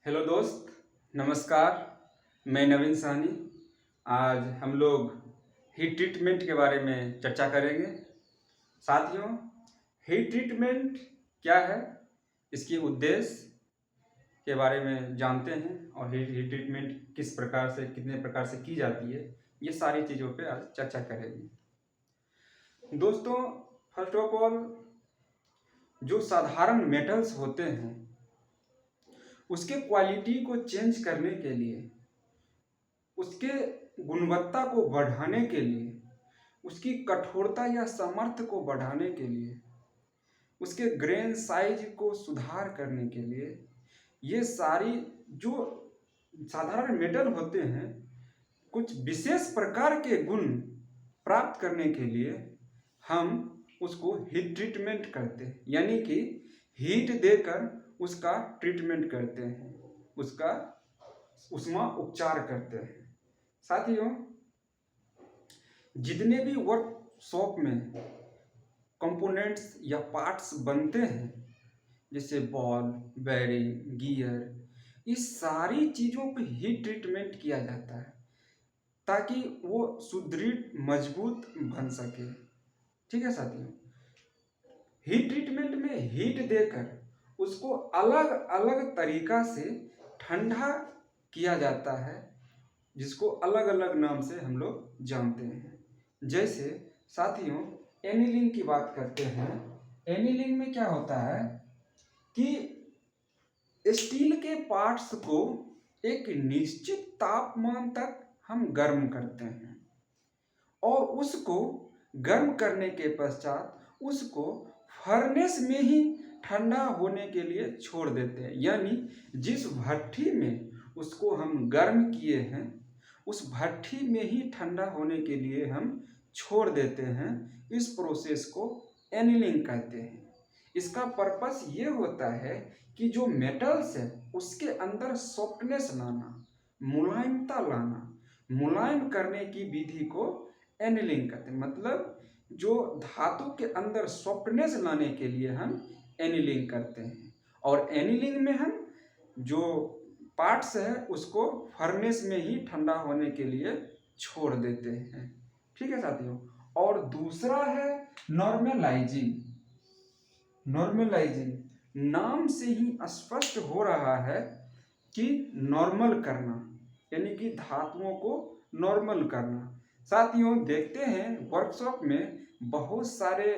Hello दोस्त, नमस्कार। मैं नवीन साहनी। आज हम लोग हीट ट्रीटमेंट के बारे में चर्चा करेंगे। साथियों, हीट ट्रीटमेंट क्या है, इसकी उद्देश्य के बारे में जानते हैं और हीट ट्रीटमेंट किस प्रकार से कितने प्रकार से की जाती है, ये सारी चीज़ों पे आज चर्चा करेंगे। दोस्तों, फर्स्ट ऑफ ऑल, जो साधारण मेटल्स होते हैं उसके क्वालिटी को चेंज करने के लिए, उसके गुणवत्ता को बढ़ाने के लिए, उसकी कठोरता या सामर्थ्य को बढ़ाने के लिए, उसके ग्रेन साइज को सुधार करने के लिए, ये सारी जो साधारण मेटल होते हैं, कुछ विशेष प्रकार के गुण प्राप्त करने के लिए हम उसको हीट ट्रीटमेंट करते हैं, यानी कि हीट देकर उसका ट्रीटमेंट करते हैं, उसका उष्मा उपचार करते हैं। साथियों, जितने भी वर्कशॉप में कंपोनेंट्स या पार्ट्स बनते हैं, जैसे बॉल, बेरिंग, गियर, इस सारी चीज़ों पे हीट ट्रीटमेंट किया जाता है ताकि वो सुदृढ़ मजबूत बन सके। ठीक है साथियों, हीट ट्रीटमेंट में हीट देकर उसको अलग अलग तरीका से ठंडा किया जाता है, जिसको अलग अलग नाम से हम लोग जानते हैं। जैसे साथियों, एनीलिंग की बात करते हैं। एनीलिंग में क्या होता है कि स्टील के पार्ट्स को एक निश्चित तापमान तक हम गर्म करते हैं और उसको गर्म करने के पश्चात उसको फर्नेस में ही ठंडा होने के लिए छोड़ देते हैं, यानी जिस भट्ठी में उसको हम गर्म किए हैं उस भट्ठी में ही ठंडा होने के लिए हम छोड़ देते हैं। इस प्रोसेस को एनीलिंग कहते हैं। इसका पर्पस ये होता है कि जो मेटल्स है उसके अंदर सॉफ्टनेस लाना, मुलायमता लाना, मुलायम करने की विधि को एनीलिंग कहते हैं। मतलब जो धातु के अंदर सॉफ्टनेस लाने के लिए हम एनीलिंग करते हैं, और एनीलिंग में हम जो पार्ट्स है उसको फर्नेस में ही ठंडा होने के लिए छोड़ देते हैं। ठीक है साथियों, और दूसरा है नॉर्मलाइजिंग। नॉर्मलाइजिंग नाम से ही स्पष्ट हो रहा है कि नॉर्मल करना, यानी कि धातुओं को नॉर्मल करना। साथियों, देखते हैं वर्कशॉप में बहुत सारे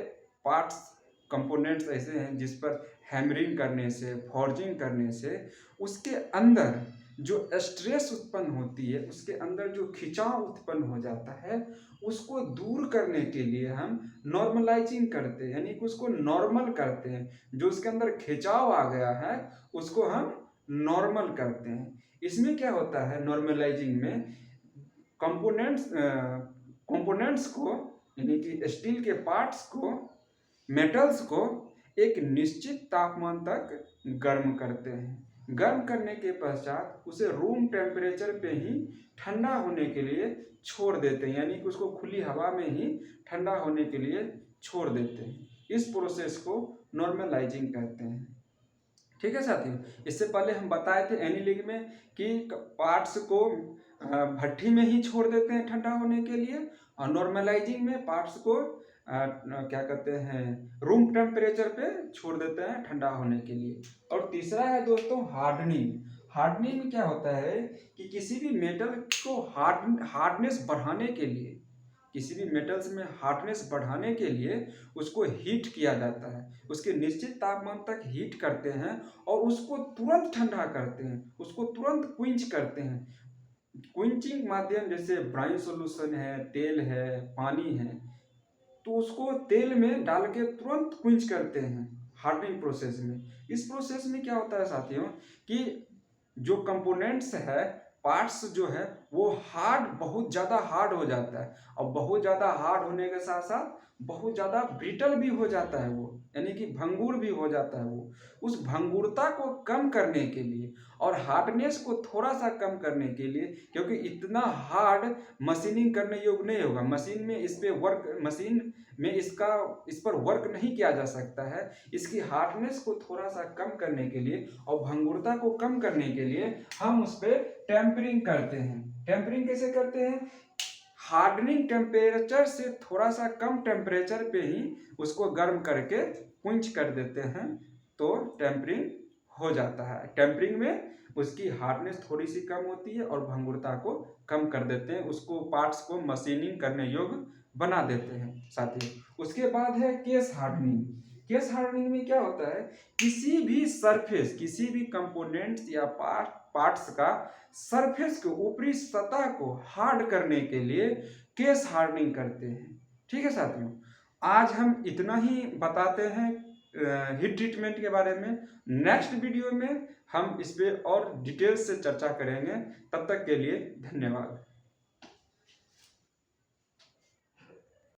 पार्ट्स, कंपोनेंट्स ऐसे हैं जिस पर हैमरिंग करने से, फॉर्जिंग करने से उसके अंदर जो स्ट्रेस उत्पन्न होती है, उसके अंदर जो खिंचाव उत्पन्न हो जाता है, उसको दूर करने के लिए हम नॉर्मलाइजिंग करते हैं, यानी कि उसको नॉर्मल करते हैं। जो उसके अंदर खिंचाव आ गया है उसको हम नॉर्मल करते हैं। इसमें क्या होता है, नॉर्मलाइजिंग में कंपोनेंट्स को, यानी कि स्टील के पार्ट्स को, मेटल्स को एक निश्चित तापमान तक गर्म करते हैं। गर्म करने के पश्चात उसे रूम टेम्परेचर पे ही ठंडा होने के लिए छोड़ देते हैं, यानी कि उसको खुली हवा में ही ठंडा होने के लिए छोड़ देते हैं। इस प्रोसेस को नॉर्मलाइजिंग कहते हैं। ठीक है साथियों, इससे पहले हम बताए थे एनीलिंग में कि पार्ट्स को भट्ठी में ही छोड़ देते हैं ठंडा होने के लिए, और नॉर्मलाइजिंग में पार्ट्स को क्या कहते हैं, रूम टेम्परेचर पे छोड़ देते हैं ठंडा होने के लिए। और तीसरा है दोस्तों हार्डनिंग। हार्डनिंग में क्या होता है कि किसी भी मेटल को हार्डनेस बढ़ाने के लिए, किसी भी मेटल्स में हार्डनेस बढ़ाने के लिए उसको हीट किया जाता है, उसके निश्चित तापमान तक हीट करते हैं और उसको तुरंत ठंडा करते हैं, उसको तुरंत क्विंच करते हैं। क्विंचिंग माध्यम जैसे ब्राइन सॉल्यूशन है, तेल है, पानी है, तो उसको तेल में डाल के तुरंत क्विंच करते हैं हार्डनिंग प्रोसेस में। इस प्रोसेस में क्या होता है साथियों कि जो कंपोनेंट्स है पार्ट्स जो है वो बहुत ज़्यादा हार्ड हो जाता है, और बहुत ज़्यादा हार्ड होने के साथ साथ बहुत ज़्यादा ब्रिटल भी हो जाता है वो, यानी कि भंगुर भी हो जाता है वो। उस भंगुरता को कम करने के लिए और हार्डनेस को थोड़ा सा कम करने के लिए, क्योंकि इतना हार्ड मशीनिंग करने योग्य नहीं होगा, मशीन में इस पर वर्क नहीं किया जा सकता है। इसकी हार्डनेस को थोड़ा सा कम करने के लिए और भंगुरता को कम करने के लिए हम उस पर टेम्परिंग करते हैं। टेम्परिंग कैसे करते हैं? हार्डनिंग टेम्परेचर से थोड़ा सा कम टेम्परेचर पे ही उसको गर्म करके क्विंच कर देते हैं, तो टेम्परिंग हो जाता है। टेम्परिंग में उसकी हार्डनेस थोड़ी सी कम होती है और भंगुरता को कम कर देते हैं, उसको पार्ट्स को मशीनिंग करने योग्य बना देते हैं साथियों। उसके बाद है केस हार्डनिंग। केस हार्डनिंग में क्या होता है? किसी भी सरफेस, किसी भी कंपोनेंट्स या पार्ट्स का सरफेस के ऊपरी सतह को हार्ड करने के लिए केस हार्डनिंग करते हैं। ठीक है साथियों, आज हम इतना ही बताते हैं हीट ट्रीटमेंट के बारे में। नेक्स्ट वीडियो में हम इस पे और डिटेल से चर्चा करेंगे। तब तक के लिए धन्यवाद।